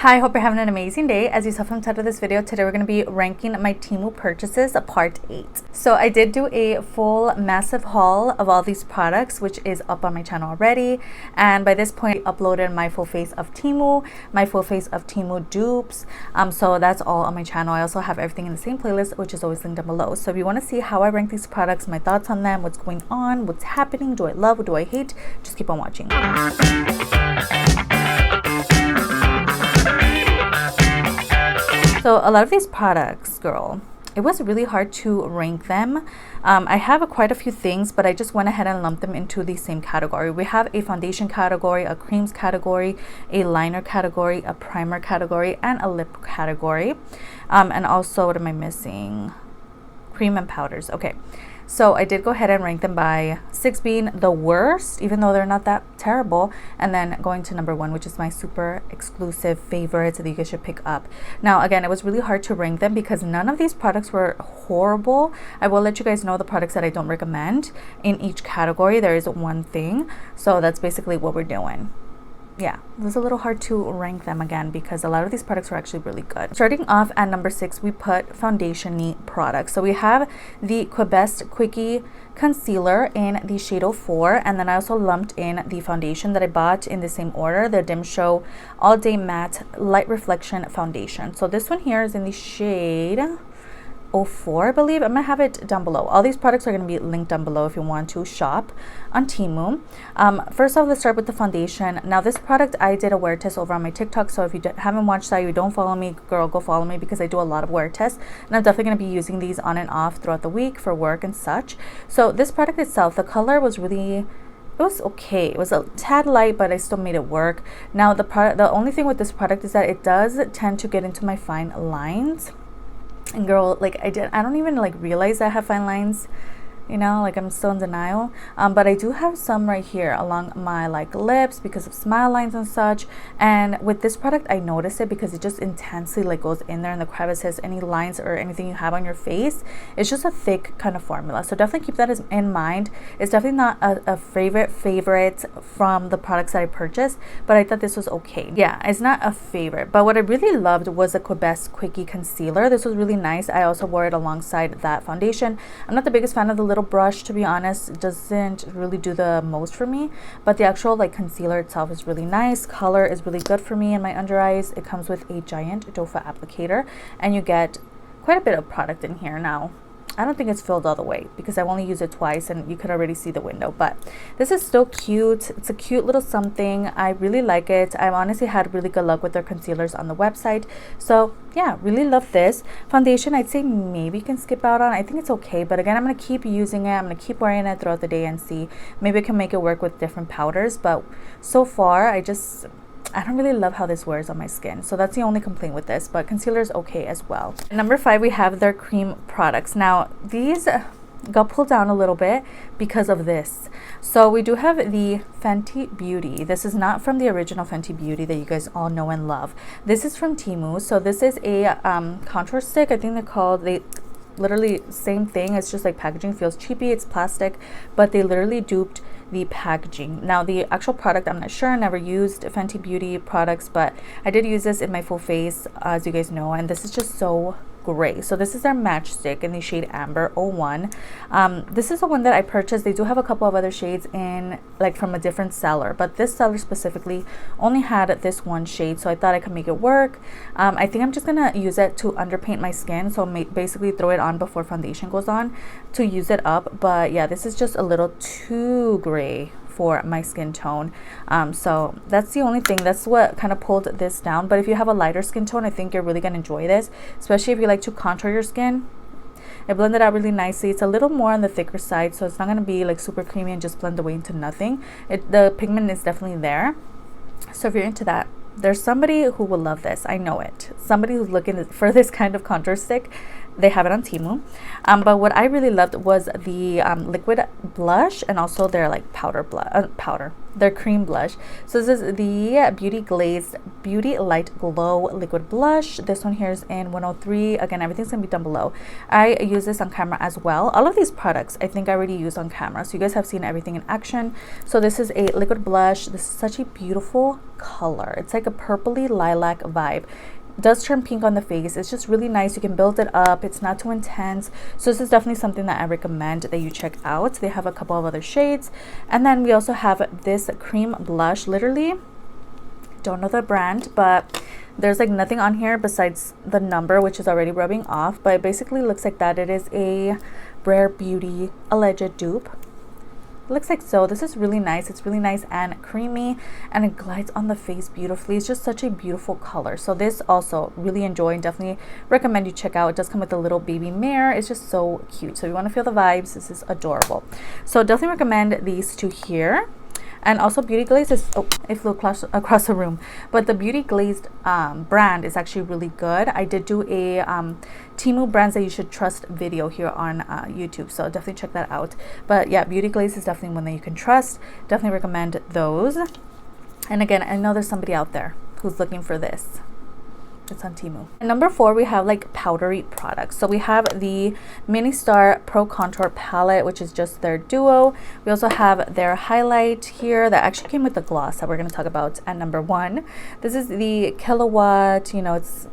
Hi, hope you're having an amazing day. As you saw from the title of this video, today we're going to be ranking my Temu purchases, part 8. So I did do a full massive haul of all these products, which is up on my channel already. And by this point, I uploaded my full face of Temu, my full face of Temu dupes. So that's all on my channel. I also have everything in the same playlist, which is always linked down below. So if you want to see how I rank these products, my thoughts on them, what's going on, what's happening, do I love, what do I hate, just keep on watching. So a lot of these products, girl, it was really hard to rank them. I have quite a few things, but I just went ahead and lumped them into the same category. We have a foundation category, a creams category, a liner category, a primer category, and a lip category. And also, what am I missing? Cream and powders. Okay. So I did go ahead and rank them by 6 being the worst, even though they're not that terrible, and then going to number 1, which is my super exclusive favorites that you guys should pick up. Now, again, it was really hard to rank them because none of these products were horrible. I will let you guys know the products that I don't recommend. In each category, there is one thing. So that's basically what we're doing. Yeah, it was a little hard to rank them again because a lot of these products were actually really good. Starting off at number 6, we put foundation-y products. So we have the Best Quickie Concealer in the shade 04, and then I also lumped in the foundation that I bought in the same order, the Dim Show All Day Matte Light Reflection Foundation. So this one here is in the shade 04, I believe. I'm gonna have it down below. All these products are gonna be linked down below if you want to shop on Temu. First off, let's start with the foundation. Now this product, I did a wear test over on my TikTok, so if you haven't watched that, you don't follow me, girl, go follow me because I do a lot of wear tests, and I'm definitely gonna be using these on and off throughout the week for work and such. So this product itself, the color was really, it was okay. It was a tad light, but I still made it work. Now the only thing with this product is that it does tend to get into my fine lines. And girl, like I don't even like realize I have fine lines, you know, like I'm still in denial. But I do have some right here along my like lips because of smile lines and such. And with this product, I notice it because it just intensely like goes in there in the crevices, any lines or anything you have on your face. It's just a thick kind of formula. So definitely keep that in mind. It's definitely not a favorite from the products that I purchased, but I thought this was okay. Yeah, it's not a favorite, but what I really loved was the Best Quickie Concealer. This was really nice. I also wore it alongside that foundation. I'm not the biggest fan of the little brush, to be honest. It doesn't really do the most for me, but the actual like concealer itself is really nice. Color is really good for me in my under eyes. It comes with a giant doe foot applicator, and you get quite a bit of product in here. Now I don't think it's filled all the way because I've only used it twice and you could already see the window, but this is still cute. It's a cute little something. I really like it. I've honestly had really good luck with their concealers on the website. So yeah, really love this. Foundation, I'd say maybe you can skip out on. I think it's okay, but again, I'm going to keep using it. I'm going to keep wearing it throughout the day and see. Maybe I can make it work with different powders, but so far I don't really love how this wears on my skin. So that's the only complaint with this, but concealer is okay as well. Number 5, we have their cream products. Now these got pulled down a little bit because of this. So we do have the Fenty Beauty. This is not from the original Fenty Beauty that you guys all know and love. This is from Temu. So this is a contour stick. I think they literally same thing. It's just like packaging feels cheapy. It's plastic, but they literally duped the packaging. Now the actual product, I'm not sure. I never used Fenty Beauty products, but I did use this in my full face, as you guys know, and this is just so great. So this is their matchstick in the shade Amber 01. This is the one that I purchased. They do have a couple of other shades in like from a different seller, but this seller specifically only had this one shade, so I thought I could make it work. I think I'm just gonna use it to underpaint my skin, so basically throw it on before foundation goes on to use it up. But yeah, this is just a little too gray for my skin tone, so that's the only thing. That's what kind of pulled this down. But if you have a lighter skin tone, I think you're really gonna enjoy this, especially if you like to contour your skin. It blended out really nicely. It's a little more on the thicker side, so it's not gonna be like super creamy and just blend away into nothing. The pigment is definitely there, so if you're into that, there's somebody who will love this. I know it. Somebody who's looking for this kind of contour stick They have it on Temu. But what I really loved was the liquid blush, and also their like their cream blush. So this is the Beauty Light Glow liquid blush. This one here is in 103. Again, everything's gonna be down below. I use this on camera as well. All of these products I think I already used on camera, so you guys have seen everything in action. So this is a liquid blush. This is such a beautiful color. It's like a purpley lilac vibe. It does turn pink on the face. It's just really nice. You can build it up. It's not too intense. So this is definitely something that I recommend that you check out. They have a couple of other shades. And then we also have this cream blush. Literally don't know the brand, but there's like nothing on here besides the number, which is already rubbing off, but it basically looks like that. It is a Rare Beauty alleged dupe. Looks like so. This is really nice. It's really nice and creamy, and it glides on the face beautifully. It's just such a beautiful color. So this also really enjoy and definitely recommend you check out. It does come with a little baby mirror. It's just so cute. So if you want to feel the vibes, this is adorable. So definitely recommend these two here. And also Beauty Glazed is, oh, it flew across the room. But the Beauty Glazed brand is actually really good. I did do a Temu brands that you should trust video here on YouTube. So definitely check that out. But yeah, Beauty Glazed is definitely one that you can trust. Definitely recommend those. And again, I know there's somebody out there who's looking for this. It's on Temu. And number 4, we have like powdery products. So we have the MINISTAR Pro Contour Palette, which is just their duo. We also have their highlight here that actually came with the gloss that we're going to talk about at number 1. This is the Kilowatt, you know, it's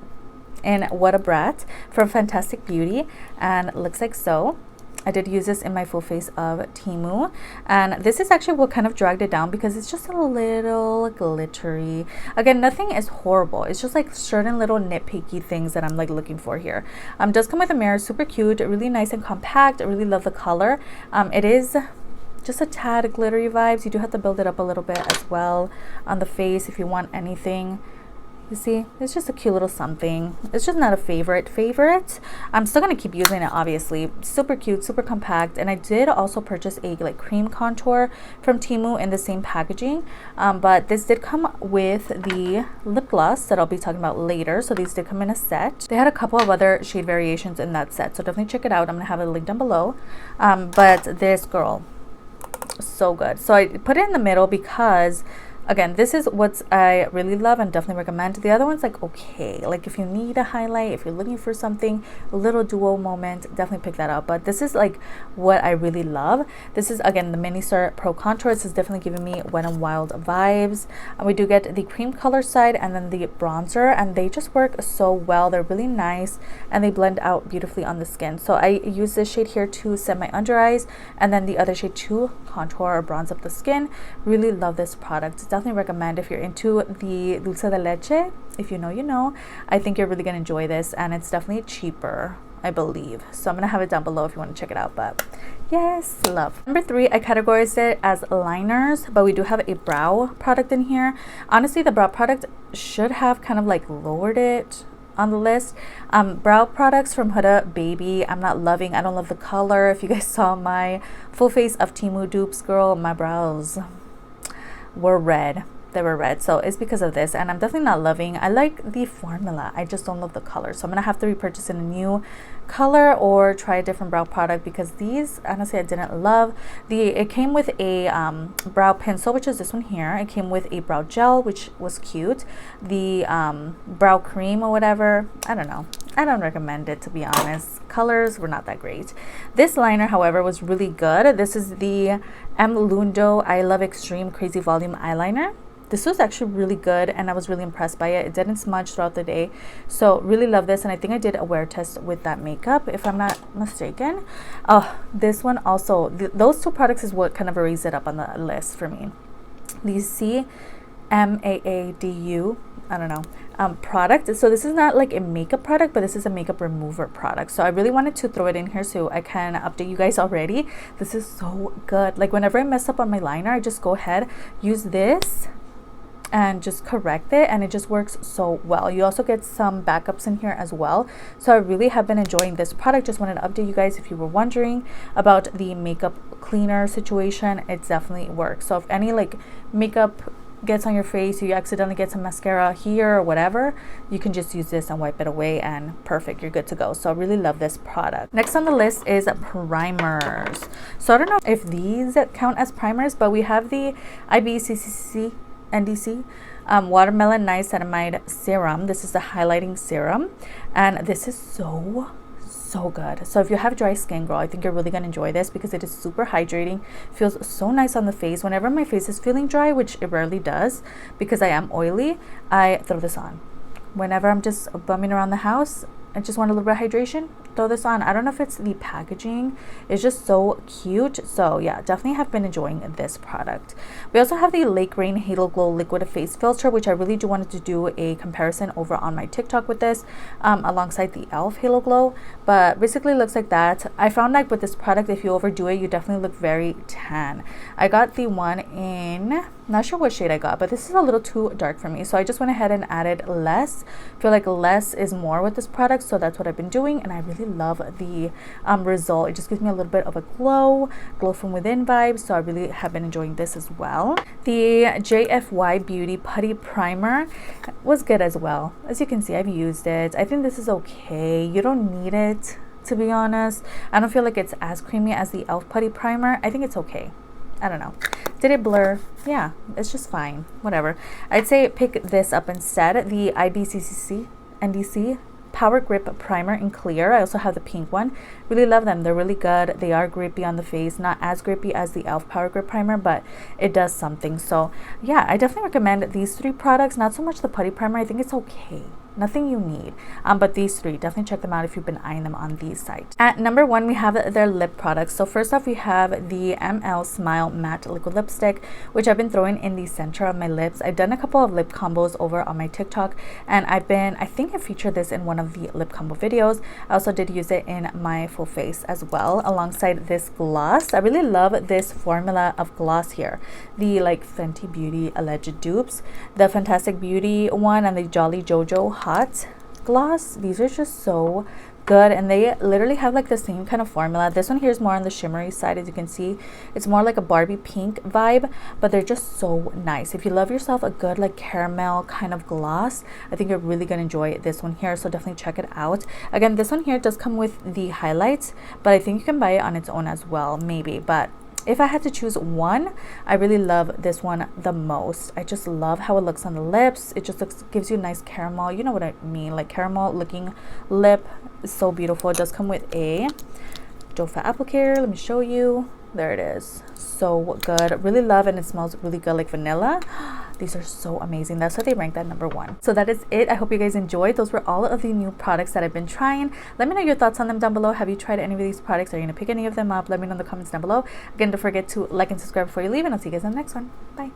in What a Brat from Fantastic Beauty, and it looks like so. I did use this in my full face of Temu, and this is actually what kind of dragged it down because it's just a little glittery. Again, nothing is horrible. It's just like certain little nitpicky things that I'm like looking for here. Does come with a mirror, super cute, really nice and compact. I really love the color. It is just a tad glittery vibes. You do have to build it up a little bit as well on the face if you want anything. You see, it's just a cute little something. It's just not a favorite. I'm still gonna keep using it, obviously. Super cute, super compact. And I did also purchase a like cream contour from Temu in the same packaging, but this did come with the lip gloss that I'll be talking about later. So these did come in a set. They had a couple of other shade variations in that set, so definitely check it out. I'm gonna have a link down below. But this girl, so good. So I put it in the middle because again, this is what I really love and definitely recommend. The other one's like okay, like if you need a highlight, if you're looking for something, a little duo moment, definitely pick that up. But this is like what I really love. This is again the MINISTAR Pro Contour. This is definitely giving me Wet n Wild vibes. And we do get the cream color side and then the bronzer, and they just work so well. They're really nice and they blend out beautifully on the skin. So I use this shade here to set my under eyes, and then the other shade to contour or bronze up the skin. Really love this product. Definitely recommend if you're into the dulce de leche. If you know, you know. I think you're really gonna enjoy this, and it's definitely cheaper, I believe. So I'm gonna have it down below if you want to check it out. But yes, love. Number 3, I categorized it as liners, but we do have a brow product in here. Honestly, the brow product should have kind of like lowered it on the list. Brow products from HUDABABY, I'm not loving. I don't love the color. If you guys saw my full face of Temu dupes, girl, my brows were red. They were red, so it's because of this, and I'm definitely not loving. I like the formula, I just don't love the color, so I'm gonna have to repurchase in a new color or try a different brow product because these honestly I didn't love. It came with a brow pencil, which is this one here. It came with a brow gel, which was cute. The brow cream or whatever, I don't know, I don't recommend it, to be honest. Colors were not that great. This liner, however, was really good. This is the M. Lundo I Love Extreme Crazy Volume eyeliner. This was actually really good, and I was really impressed by it. It didn't smudge throughout the day, so really love this. And I think I did a wear test with that makeup, if I'm not mistaken. Oh, this one also, those two products is what kind of raised it up on the list for me. The CMAADU, I don't know, product. So this is not like a makeup product, but this is a makeup remover product. So I really wanted to throw it in here so I can update you guys already. This is so good. Like whenever I mess up on my liner, I just go ahead, use this and just correct it, and it just works so well. You also get some backups in here as well, so I really have been enjoying this product. Just wanted to update you guys if you were wondering about the makeup cleaner situation. It definitely works. So if any like makeup gets on your face, you accidentally get some mascara here or whatever, you can just use this and wipe it away and perfect, you're good to go. So I really love this product. Next on the list is primers. So I don't know if these count as primers, but we have the IBCCC NDC Watermelon Niacinamide Serum. This is the highlighting serum, and this is so good. So if you have dry skin, girl, I think you're really gonna enjoy this because it is super hydrating, feels so nice on the face. Whenever my face is feeling dry, which it rarely does because I am oily, I throw this on. Whenever I'm just bumming around the house, I just want a little bit of hydration, throw this on. I don't know if it's the packaging, it's just so cute. So yeah, definitely have been enjoying this product. We also have the Lake Rain Halo Glow Liquid Face Filter, which I really do wanted to do a comparison over on my TikTok with this, alongside the e.l.f. Halo Glow, but basically looks like that. I found like with this product, if you overdo it, you definitely look very tan. I got the one in, not sure what shade I got, but this is a little too dark for me, so I just went ahead and added less. I feel like less is more with this product, so that's what I've been doing, and I really love the result. It just gives me a little bit of a glow from within vibe, so I really have been enjoying this as well. The JFY Beauty Putty Primer was good as well. As you can see, I've used it. I think this is okay. You don't need it, to be honest. I don't feel like it's as creamy as the e.l.f. Putty Primer. I think it's okay. I don't know. Did it blur? Yeah, it's just fine. Whatever. I'd say pick this up instead. The IBCCC NDC Power Grip Primer in clear. I also have the pink one. Really love them. They're really good. They are grippy on the face. Not as grippy as the e.l.f. Power Grip Primer, but it does something. So yeah, I definitely recommend these three products. Not so much the putty primer. I think it's okay. Nothing you need, but these three, definitely check them out if you've been eyeing them on these sites. At number one, we have their lip products. So first off, we have the ML Smile Matte Liquid Lipstick, which I've been throwing in the center of my lips. I've done a couple of lip combos over on my TikTok, and I think I featured this in one of the lip combo videos. I also did use it in my full face as well, alongside this gloss. I really love this formula of gloss here. The like Fenty Beauty alleged dupes, the Fantastic Beauty one, and the Jolly Jojo Hot gloss. These are just so good, and they literally have like the same kind of formula. This one here is more on the shimmery side. As you can see, it's more like a Barbie pink vibe, but they're just so nice. If you love yourself a good like caramel kind of gloss, I think you're really gonna enjoy this one here, so definitely check it out. Again, this one here does come with the highlights, but I think you can buy it on its own as well, maybe. But if I had to choose one, I really love this one the most. I just love how it looks on the lips. It just gives you a nice caramel, you know what I mean, like caramel looking lip. It's so beautiful. It does come with a doe fat applicator. Let me show you. There it is. So good. Really love it, and it smells really good, like vanilla. These are so amazing. That's why they ranked at number one. So that is it. I hope you guys enjoyed. Those were all of the new products that I've been trying. Let me know your thoughts on them down below. Have you tried any of these products? Are you gonna pick any of them up? Let me know in the comments down below. Again, don't forget to like and subscribe before you leave, and I'll see you guys in the next one. Bye.